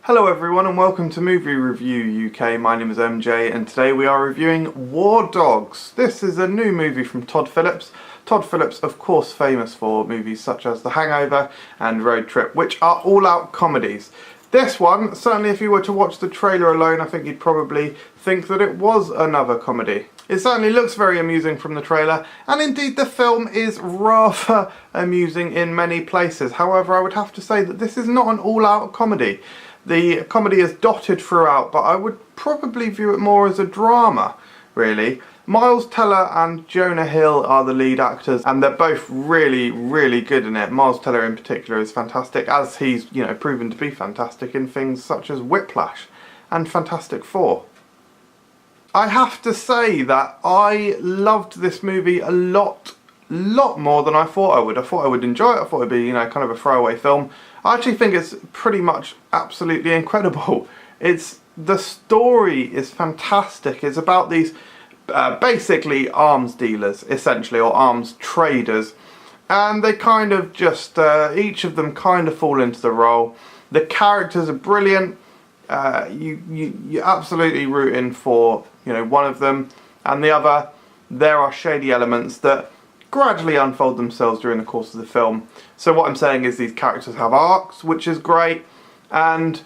Hello everyone and welcome to Movie Review UK. My name is MJ and today we are reviewing War Dogs. This is a new movie from Todd Phillips. Todd Phillips, of course, famous for movies such as The Hangover and Road Trip, which are all-out comedies. This one, certainly if you were to watch the trailer alone, I think you'd probably think that it was another comedy. It certainly looks very amusing from the trailer, and indeed the film is rather amusing in many places. However, I would have to say that this is not an all-out comedy. The comedy is dotted throughout, but I would probably view it more as a drama, really. Miles Teller and Jonah Hill are the lead actors, and they're both really, really good in it. Miles Teller in particular is fantastic, as he's, proven to be fantastic in things such as Whiplash and Fantastic Four. I have to say that I loved this movie a lot more than I thought I would. I thought I would enjoy it. I thought it'd be, kind of a throwaway film. I actually think it's pretty much absolutely incredible. The story is fantastic. It's about these basically arms dealers, essentially, or arms traders, and they kind of just each of them kind of fall into the role. The characters are brilliant. You're absolutely rooting for one of them, and the other. There are shady elements that gradually unfold themselves during the course of the film. So what I'm saying is these characters have arcs, which is great, and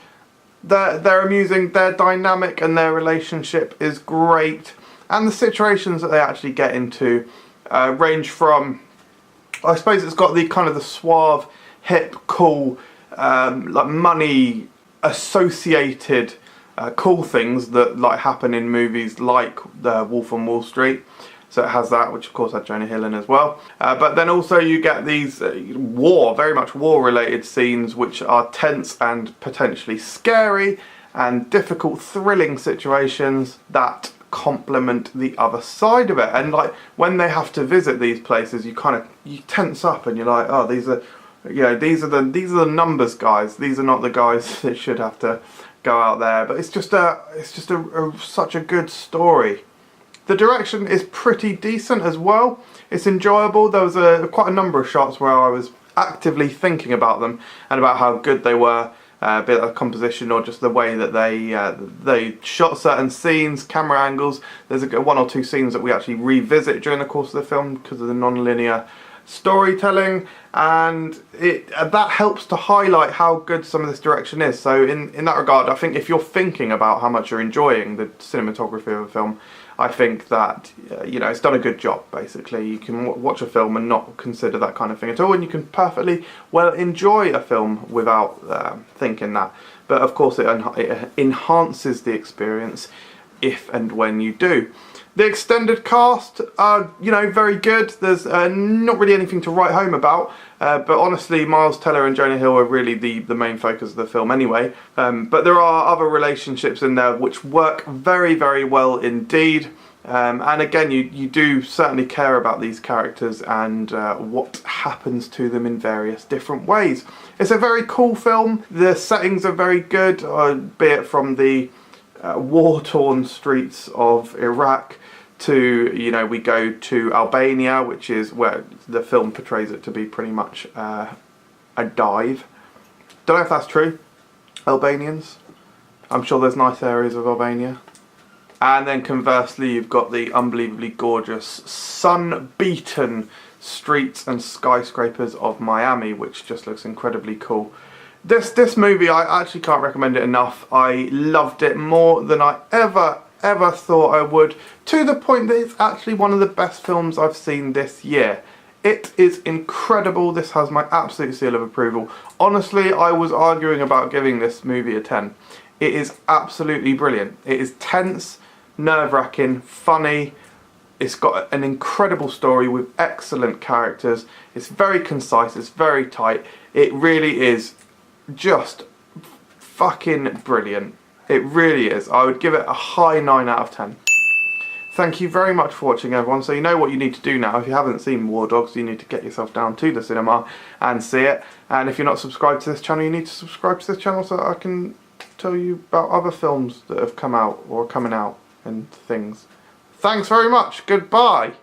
they're amusing, their dynamic and their relationship is great, and the situations that they actually get into range from, I suppose it's got the kind of the suave, hip, cool, like money associated cool things that like happen in movies like The Wolf on Wall Street. So it has that, which of course had Jonah Hill in as well. But then also you get these very much war-related scenes which are tense and potentially scary and difficult, thrilling situations that complement the other side of it. And like when they have to visit these places, you tense up and you're like, oh, these are the numbers guys. These are not the guys that should have to go out there. But it's just such a good story. The direction is pretty decent as well. It's enjoyable. There was quite a number of shots where I was actively thinking about them and about how good they were, be it a composition or just the way that they shot certain scenes, camera angles. There's one or two scenes that we actually revisit during the course of the film because of the non-linear storytelling, and that helps to highlight how good some of this direction is. So in that regard, I think if you're thinking about how much you're enjoying the cinematography of a film, I think that it's done a good job. Basically, you can watch a film and not consider that kind of thing at all, and you can perfectly well enjoy a film without thinking that. But of course, it enhances the experience if and when you do. The extended cast are, very good. There's not really anything to write home about, but honestly, Miles Teller and Jonah Hill are really the main focus of the film anyway. But there are other relationships in there which work very, very well indeed. And again, you do certainly care about these characters and what happens to them in various different ways. It's a very cool film. The settings are very good, be it from the war-torn streets of Iraq to, we go to Albania, which is where the film portrays it to be pretty much a dive. Don't know if that's true. Albanians. I'm sure there's nice areas of Albania. And then conversely, you've got the unbelievably gorgeous, sun-beaten streets and skyscrapers of Miami, which just looks incredibly cool. This movie, I actually can't recommend it enough. I loved it more than I ever thought I would, to the point that it's actually one of the best films I've seen this year. It is incredible. This has my absolute seal of approval. Honestly, I was arguing about giving this movie a 10. It is absolutely brilliant. It is tense, nerve-wracking, funny. It's got an incredible story with excellent characters. It's very concise, it's very tight. It really is just fucking brilliant. It really is. I would give it a high 9 out of 10. Thank you very much for watching, everyone. So you know what you need to do now. If you haven't seen War Dogs, you need to get yourself down to the cinema and see it. And if you're not subscribed to this channel, you need to subscribe to this channel so that I can tell you about other films that have come out or are coming out and things. Thanks very much. Goodbye.